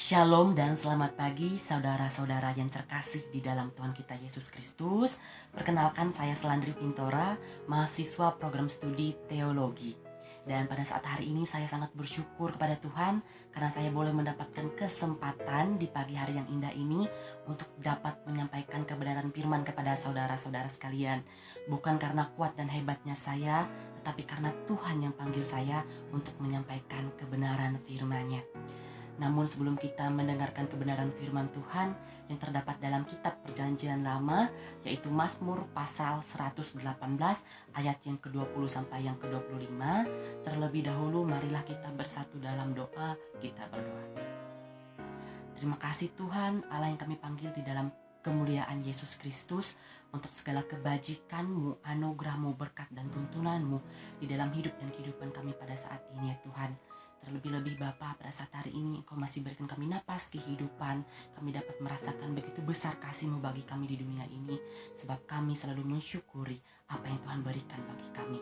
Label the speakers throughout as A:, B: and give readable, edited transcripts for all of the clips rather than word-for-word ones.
A: Shalom dan selamat pagi saudara-saudara yang terkasih di dalam Tuhan kita Yesus Kristus. Perkenalkan, saya Selandri Pintora, mahasiswa program studi teologi. Dan pada saat hari ini saya sangat bersyukur kepada Tuhan karena saya boleh mendapatkan kesempatan di pagi hari yang indah ini untuk dapat menyampaikan kebenaran firman kepada saudara-saudara sekalian. Bukan karena kuat dan hebatnya saya, tetapi karena Tuhan yang panggil saya untuk menyampaikan kebenaran firman-Nya. Namun sebelum kita mendengarkan kebenaran firman Tuhan yang terdapat dalam kitab Perjanjian Lama, yaitu Mazmur pasal 118 ayat yang ke-20 sampai yang ke-25, terlebih dahulu marilah kita bersatu dalam doa, kita berdoa. Terima kasih Tuhan Allah yang kami panggil di dalam kemuliaan Yesus Kristus untuk segala kebajikan-Mu, anugerah-Mu, berkat dan tuntunan-Mu di dalam hidup dan kehidupan kami pada saat ini ya Tuhan. Terlebih-lebih Bapa, pada saat hari ini Engkau masih berikan kami napas kehidupan. Kami dapat merasakan begitu besar kasih-Mu bagi kami di dunia ini, sebab kami selalu mensyukuri apa yang Tuhan berikan bagi kami.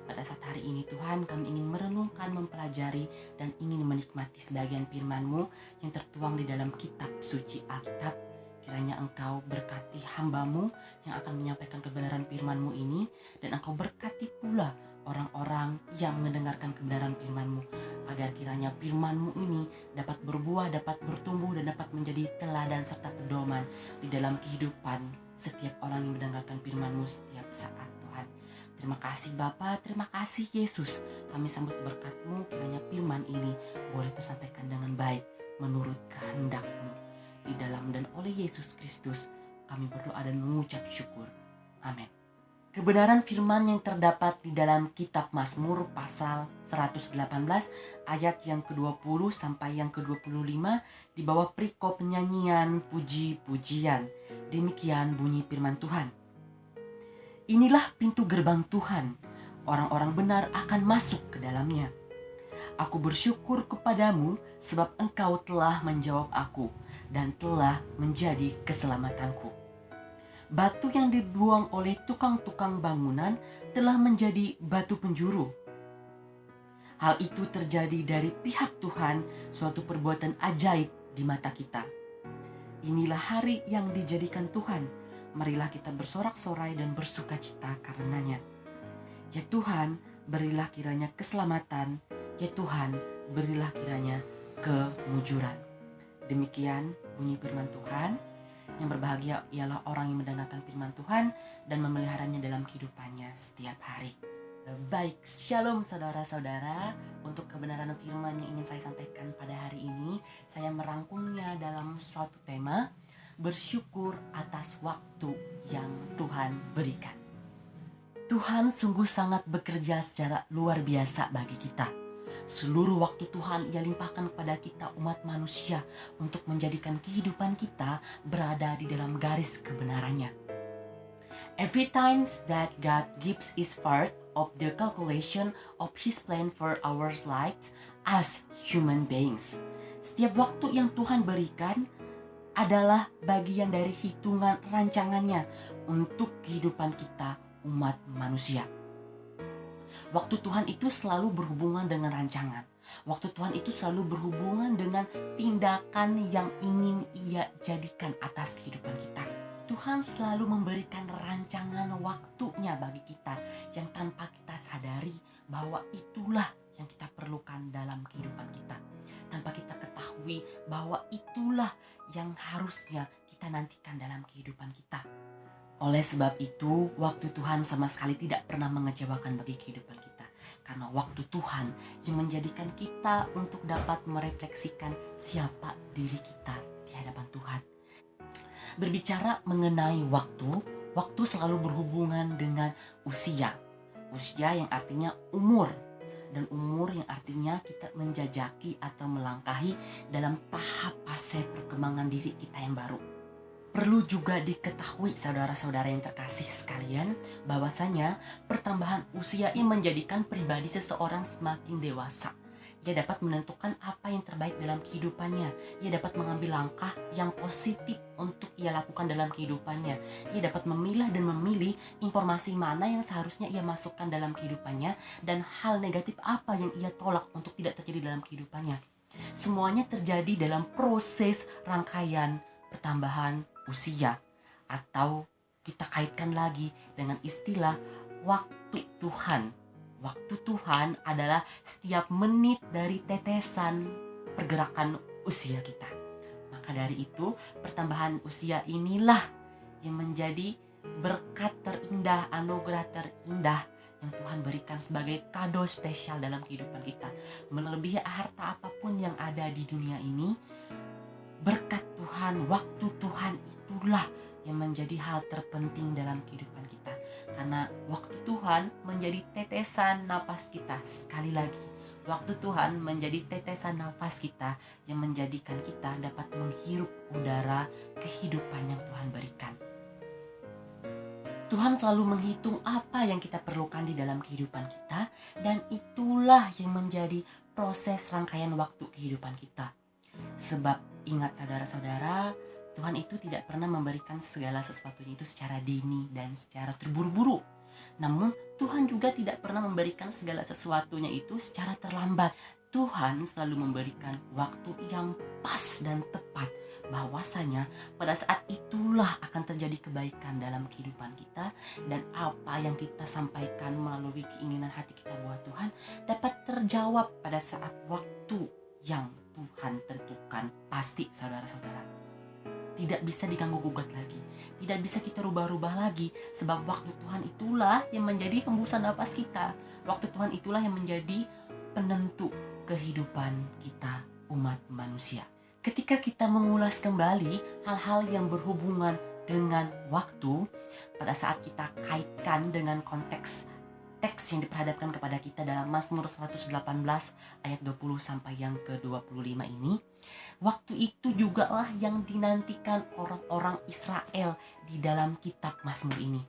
A: Pada saat hari ini Tuhan, kami ingin merenungkan, mempelajari, dan ingin menikmati sebagian firman-Mu yang tertuang di dalam kitab suci Alkitab. Kiranya Engkau berkati hamba-Mu yang akan menyampaikan kebenaran firman-Mu ini, dan Engkau berkati pula orang-orang yang mendengarkan kebenaran firman-Mu, agar kiranya firman-Mu ini dapat berbuah, dapat bertumbuh, dan dapat menjadi teladan serta pedoman di dalam kehidupan setiap orang yang mendengarkan firman-Mu setiap saat Tuhan. Terima kasih Bapa, terima kasih Yesus. Kami sambut berkat-Mu, kiranya firman ini boleh tersampaikan dengan baik menurut kehendak-Mu. Di dalam dan oleh Yesus Kristus kami berdoa dan mengucap syukur. Amin. Kebenaran firman yang terdapat di dalam kitab Mazmur pasal 118 ayat yang ke-20 sampai yang ke-25 di bawah perikop penyanyian puji-pujian. Demikian bunyi firman Tuhan. Inilah pintu gerbang Tuhan, orang-orang benar akan masuk ke dalamnya. Aku bersyukur kepadamu sebab Engkau telah menjawab aku dan telah menjadi keselamatanku. Batu yang dibuang oleh tukang-tukang bangunan telah menjadi batu penjuru. Hal itu terjadi dari pihak Tuhan, suatu perbuatan ajaib di mata kita. Inilah hari yang dijadikan Tuhan. Marilah kita bersorak-sorai dan bersukacita karenanya. Ya Tuhan, berilah kiranya keselamatan. Ya Tuhan, berilah kiranya kemujuran. Demikian bunyi firman Tuhan. Yang berbahagia ialah orang yang mendengarkan firman Tuhan dan memeliharanya dalam kehidupannya setiap hari. Baik, shalom saudara-saudara. Untuk kebenaran firman yang ingin saya sampaikan pada hari ini, saya merangkumnya dalam suatu tema, bersyukur atas waktu yang Tuhan berikan. Tuhan sungguh sangat bekerja secara luar biasa bagi kita. Seluruh waktu Tuhan Ia limpahkan kepada kita umat manusia untuk menjadikan kehidupan kita berada di dalam garis kebenarannya. Every time that God gives is part of the calculation of His plan for our lives as human beings. Setiap waktu yang Tuhan berikan adalah bagian dari hitungan rancangannya untuk kehidupan kita umat manusia. Waktu Tuhan itu selalu berhubungan dengan rancangan. Waktu Tuhan itu selalu berhubungan dengan tindakan yang ingin Ia jadikan atas kehidupan kita. Tuhan selalu memberikan rancangan waktunya bagi kita yang tanpa kita sadari bahwa itulah yang kita perlukan dalam kehidupan kita. Tanpa kita ketahui bahwa itulah yang harusnya kita nantikan dalam kehidupan kita. Oleh sebab itu, waktu Tuhan sama sekali tidak pernah mengecewakan bagi kehidupan kita. Karena waktu Tuhan yang menjadikan kita untuk dapat merefleksikan siapa diri kita di hadapan Tuhan. Berbicara mengenai waktu selalu berhubungan dengan usia. Usia yang artinya umur. Dan umur yang artinya kita menjajaki atau melangkahi dalam tahap fase perkembangan diri kita yang baru. Perlu juga diketahui saudara-saudara yang terkasih sekalian, bahwasanya pertambahan usia ini menjadikan pribadi seseorang semakin dewasa. Ia dapat menentukan apa yang terbaik dalam kehidupannya. Ia dapat mengambil langkah yang positif untuk ia lakukan dalam kehidupannya. Ia dapat memilah dan memilih informasi mana yang seharusnya ia masukkan dalam kehidupannya dan hal negatif apa yang ia tolak untuk tidak terjadi dalam kehidupannya. Semuanya terjadi dalam proses rangkaian pertambahan usia, atau kita kaitkan lagi dengan istilah waktu Tuhan. Waktu Tuhan adalah setiap menit dari tetesan pergerakan usia kita. Maka dari itu, pertambahan usia inilah yang menjadi berkat terindah, anugerah terindah yang Tuhan berikan sebagai kado spesial dalam kehidupan kita. Melebihi harta apapun yang ada di dunia ini, berkat Tuhan, waktu Tuhan itulah yang menjadi hal terpenting dalam kehidupan kita. Karena waktu Tuhan menjadi tetesan napas kita. Sekali lagi, waktu Tuhan menjadi tetesan nafas kita yang menjadikan kita dapat menghirup udara kehidupan yang Tuhan berikan. Tuhan selalu menghitung apa yang kita perlukan di dalam kehidupan kita, dan itulah yang menjadi proses rangkaian waktu kehidupan kita. Sebab ingat saudara-saudara, Tuhan itu tidak pernah memberikan segala sesuatunya itu secara dini dan secara terburu-buru. Namun Tuhan juga tidak pernah memberikan segala sesuatunya itu secara terlambat. Tuhan selalu memberikan waktu yang pas dan tepat, bahwasanya pada saat itulah akan terjadi kebaikan dalam kehidupan kita, dan apa yang kita sampaikan melalui keinginan hati kita buat Tuhan dapat terjawab pada saat waktu yang Tuhan tentukan. Pasti saudara-saudara, tidak bisa diganggu gugat lagi, tidak bisa kita rubah-rubah lagi, sebab waktu Tuhan itulah yang menjadi hembusan napas kita. Waktu Tuhan itulah yang menjadi penentu kehidupan kita umat manusia. Ketika kita mengulas kembali hal-hal yang berhubungan dengan waktu, pada saat kita kaitkan dengan konteks teks yang diperhadapkan kepada kita dalam Mazmur 118 ayat 20 sampai yang ke-25 ini, waktu itu jugalah yang dinantikan orang-orang Israel di dalam kitab Mazmur ini.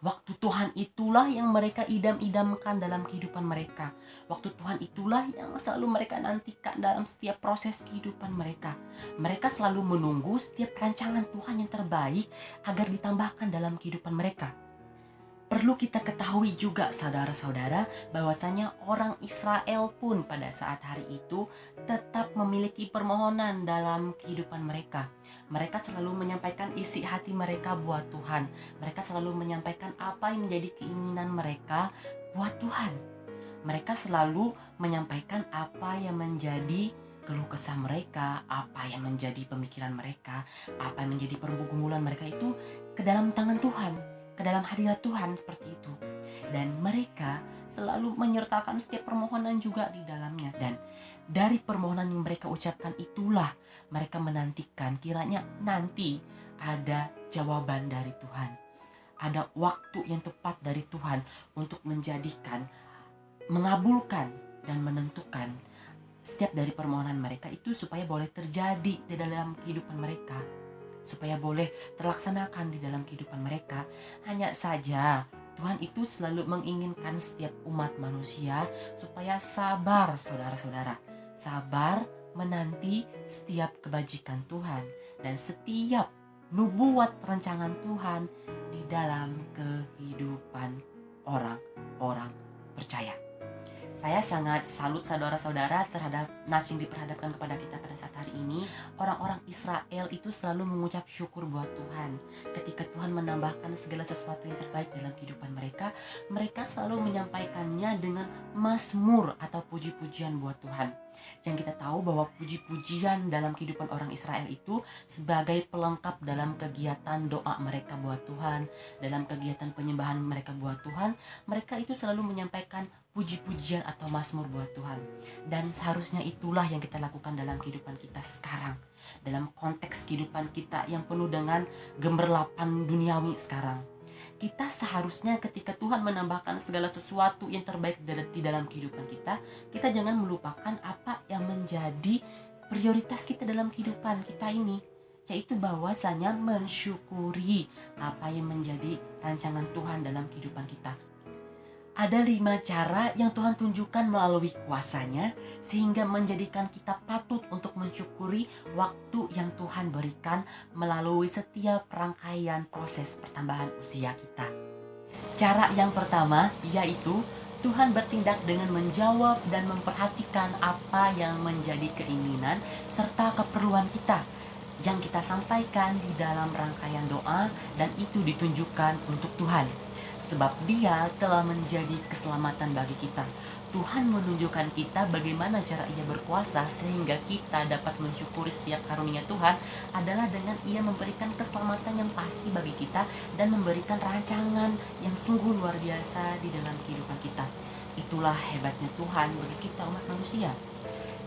A: Waktu Tuhan itulah yang mereka idam-idamkan dalam kehidupan mereka. Waktu Tuhan itulah yang selalu mereka nantikan dalam setiap proses kehidupan mereka. Mereka selalu menunggu setiap rancangan Tuhan yang terbaik agar ditambahkan dalam kehidupan mereka. Perlu kita ketahui juga saudara-saudara, bahwasanya orang Israel pun pada saat hari itu tetap memiliki permohonan dalam kehidupan mereka. Mereka selalu menyampaikan isi hati mereka buat Tuhan. Mereka selalu menyampaikan apa yang menjadi keinginan mereka buat Tuhan. Mereka selalu menyampaikan apa yang menjadi keluh kesah mereka, apa yang menjadi pemikiran mereka, apa yang menjadi pergumulan mereka itu ke dalam tangan Tuhan, ke dalam hadirat Tuhan seperti itu. Dan mereka selalu menyertakan setiap permohonan juga di dalamnya. Dan dari permohonan yang mereka ucapkan itulah mereka menantikan kiranya nanti ada jawaban dari Tuhan. Ada waktu yang tepat dari Tuhan untuk menjadikan, mengabulkan dan menentukan setiap dari permohonan mereka itu supaya boleh terjadi di dalam kehidupan mereka, supaya boleh terlaksanakan di dalam kehidupan mereka. Hanya saja Tuhan itu selalu menginginkan setiap umat manusia supaya sabar saudara-saudara. Sabar menanti setiap kebajikan Tuhan dan setiap nubuat rancangan Tuhan di dalam kehidupan orang-orang percaya. Saya sangat salut saudara-saudara terhadap nas yang diperhadapkan kepada kita pada saat hari ini. Orang-orang Israel itu selalu mengucap syukur buat Tuhan. Ketika Tuhan menambahkan segala sesuatu yang terbaik dalam kehidupan mereka, mereka selalu menyampaikannya dengan mazmur atau puji-pujian buat Tuhan. Yang kita tahu bahwa puji-pujian dalam kehidupan orang Israel itu sebagai pelengkap dalam kegiatan doa mereka buat Tuhan, dalam kegiatan penyembahan mereka buat Tuhan, mereka itu selalu menyampaikan puji-pujian atau mazmur buat Tuhan. Dan seharusnya itulah yang kita lakukan dalam kehidupan kita sekarang, dalam konteks kehidupan kita yang penuh dengan gemerlapan duniawi sekarang. Kita seharusnya ketika Tuhan menambahkan segala sesuatu yang terbaik di dalam kehidupan kita, kita jangan melupakan apa yang menjadi prioritas kita dalam kehidupan kita ini, yaitu bahwasanya mensyukuri apa yang menjadi rancangan Tuhan dalam kehidupan kita. Ada 5 cara yang Tuhan tunjukkan melalui kuasa-Nya sehingga menjadikan kita patut untuk mensyukuri waktu yang Tuhan berikan melalui setiap rangkaian proses pertambahan usia kita. Cara yang pertama yaitu Tuhan bertindak dengan menjawab dan memperhatikan apa yang menjadi keinginan serta keperluan kita yang kita sampaikan di dalam rangkaian doa, dan itu ditunjukkan untuk Tuhan. Sebab Dia telah menjadi keselamatan bagi kita. Tuhan menunjukkan kita bagaimana cara Ia berkuasa sehingga kita dapat mensyukuri setiap karunia Tuhan adalah dengan Ia memberikan keselamatan yang pasti bagi kita dan memberikan rancangan yang sungguh luar biasa di dalam kehidupan kita. Itulah hebatnya Tuhan bagi kita umat manusia.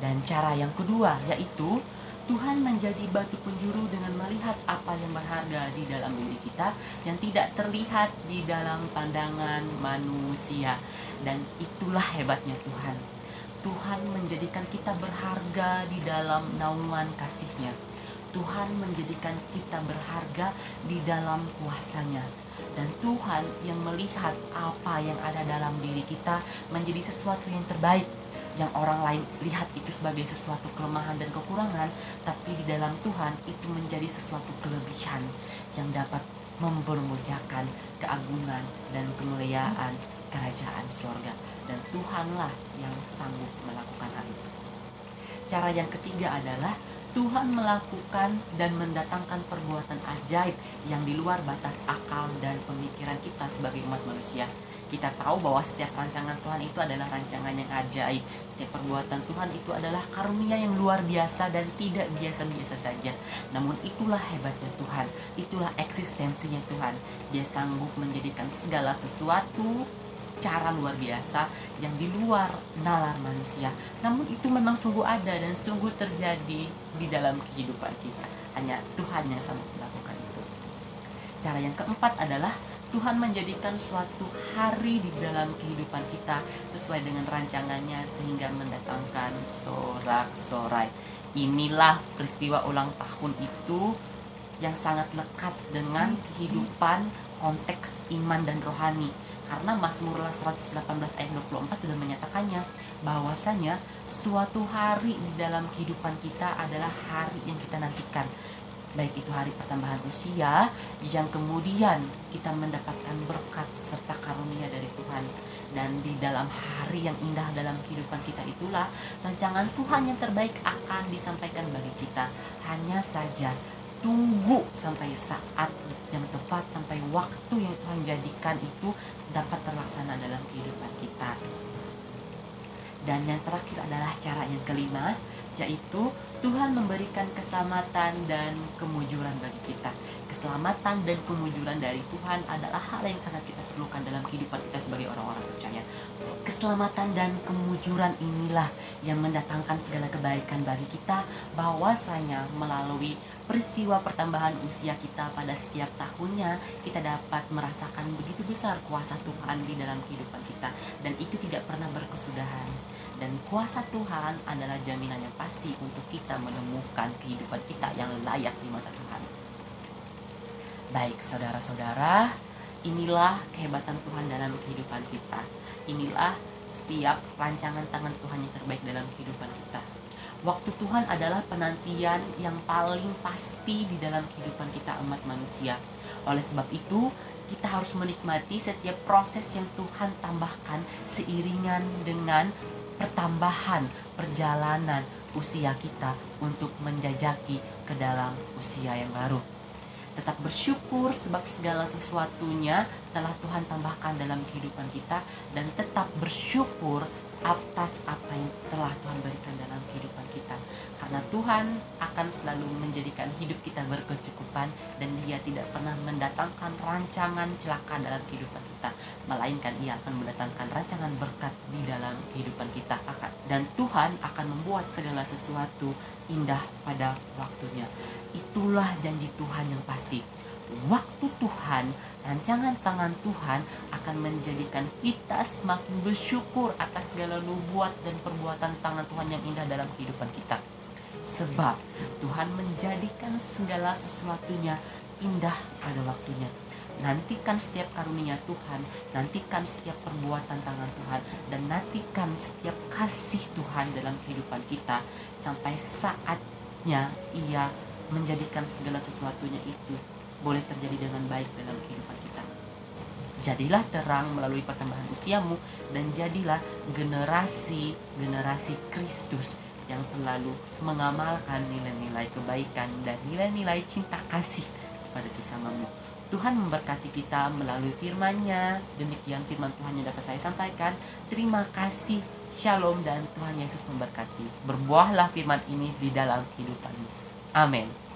A: Dan cara yang kedua yaitu Tuhan menjadi batu penjuru dengan melihat apa yang berharga di dalam diri kita yang tidak terlihat di dalam pandangan manusia. Dan itulah hebatnya Tuhan. Tuhan menjadikan kita berharga di dalam naungan kasih-Nya. Tuhan menjadikan kita berharga di dalam kuasa-Nya. Dan Tuhan yang melihat apa yang ada dalam diri kita menjadi sesuatu yang terbaik, yang orang lain lihat itu sebagai sesuatu kelemahan dan kekurangan, tapi di dalam Tuhan itu menjadi sesuatu kelebihan yang dapat mempermuliakan keagungan dan kemuliaan kerajaan sorga. Dan Tuhanlah yang sanggup melakukan hal itu. Cara yang ketiga adalah Tuhan melakukan dan mendatangkan perbuatan ajaib yang di luar batas akal dan pemikiran kita sebagai umat manusia. Kita tahu bahwa setiap rancangan Tuhan itu adalah rancangan yang ajaib. Setiap perbuatan Tuhan itu adalah karunia yang luar biasa dan tidak biasa-biasa saja. Namun itulah hebatnya Tuhan, itulah eksistensinya Tuhan. Dia sanggup menjadikan segala sesuatu secara luar biasa yang di luar nalar manusia. Namun itu memang sungguh ada dan sungguh terjadi di dalam kehidupan kita. Hanya Tuhan yang sanggup melakukan itu. Cara yang keempat adalah Tuhan menjadikan suatu hari di dalam kehidupan kita sesuai dengan rancangannya sehingga mendatangkan sorak-sorai. Inilah peristiwa ulang tahun itu yang sangat lekat dengan kehidupan konteks iman dan rohani. Karena Mazmur 118 ayat 24 sudah menyatakannya bahwasanya suatu hari di dalam kehidupan kita adalah hari yang kita nantikan. Baik itu hari pertambahan usia yang kemudian kita mendapatkan berkat serta karunia dari Tuhan. Dan di dalam hari yang indah dalam kehidupan kita itulah rancangan Tuhan yang terbaik akan disampaikan bagi kita. Hanya saja tunggu sampai saat yang tepat, sampai waktu yang Tuhan jadikan itu dapat terlaksana dalam kehidupan kita. Dan yang terakhir adalah cara yang kelima, yaitu Tuhan memberikan keselamatan dan kemujuran bagi kita. Keselamatan dan kemujuran dari Tuhan adalah hal yang sangat kita perlukan dalam kehidupan kita sebagai orang-orang percaya. Keselamatan dan kemujuran inilah yang mendatangkan segala kebaikan bagi kita, bahwasanya melalui peristiwa pertambahan usia kita pada setiap tahunnya, kita dapat merasakan begitu besar kuasa Tuhan di dalam kehidupan kita. Dan itu tidak pernah berkesudahan. Dan kuasa Tuhan adalah jaminan yang pasti untuk kita menemukan kehidupan kita yang layak di mata Tuhan. Baik saudara-saudara, inilah kehebatan Tuhan dalam kehidupan kita. Inilah setiap rancangan tangan Tuhan yang terbaik dalam kehidupan kita. Waktu Tuhan adalah penantian yang paling pasti di dalam kehidupan kita umat manusia. Oleh sebab itu, kita harus menikmati setiap proses yang Tuhan tambahkan seiringan dengan pertambahan perjalanan usia kita untuk menjajaki ke dalam usia yang baru. Tetap bersyukur sebab segala sesuatunya telah Tuhan tambahkan dalam kehidupan kita, dan tetap bersyukur atas apa yang telah Tuhan berikan dalam kehidupan kita. Karena Tuhan akan selalu menjadikan hidup kita berkecukupan, dan Dia tidak pernah mendatangkan rancangan celaka dalam kehidupan kita, melainkan Ia akan mendatangkan rancangan berkat di dalam kehidupan kita. Dan Tuhan akan membuat segala sesuatu indah pada waktunya. Itulah janji Tuhan yang pasti. Waktu Tuhan, rancangan tangan Tuhan akan menjadikan kita semakin bersyukur atas segala nubuat dan perbuatan tangan Tuhan yang indah dalam kehidupan kita. Sebab Tuhan menjadikan segala sesuatunya indah pada waktunya. Nantikan setiap karunia Tuhan, nantikan setiap perbuatan tangan Tuhan, dan nantikan setiap kasih Tuhan dalam kehidupan kita sampai saatnya Ia menjadikan segala sesuatunya itu boleh terjadi dengan baik dalam kehidupan kita. Jadilah terang melalui pertambahan usiamu, dan jadilah generasi Kristus yang selalu mengamalkan nilai-nilai kebaikan dan nilai-nilai cinta kasih pada sesamamu. Tuhan memberkati kita melalui firman-Nya. Demikian firman Tuhan yang dapat saya sampaikan. Terima kasih. Shalom dan Tuhan Yesus memberkati. Berbuahlah firman ini di dalam kehidupanmu. Amin.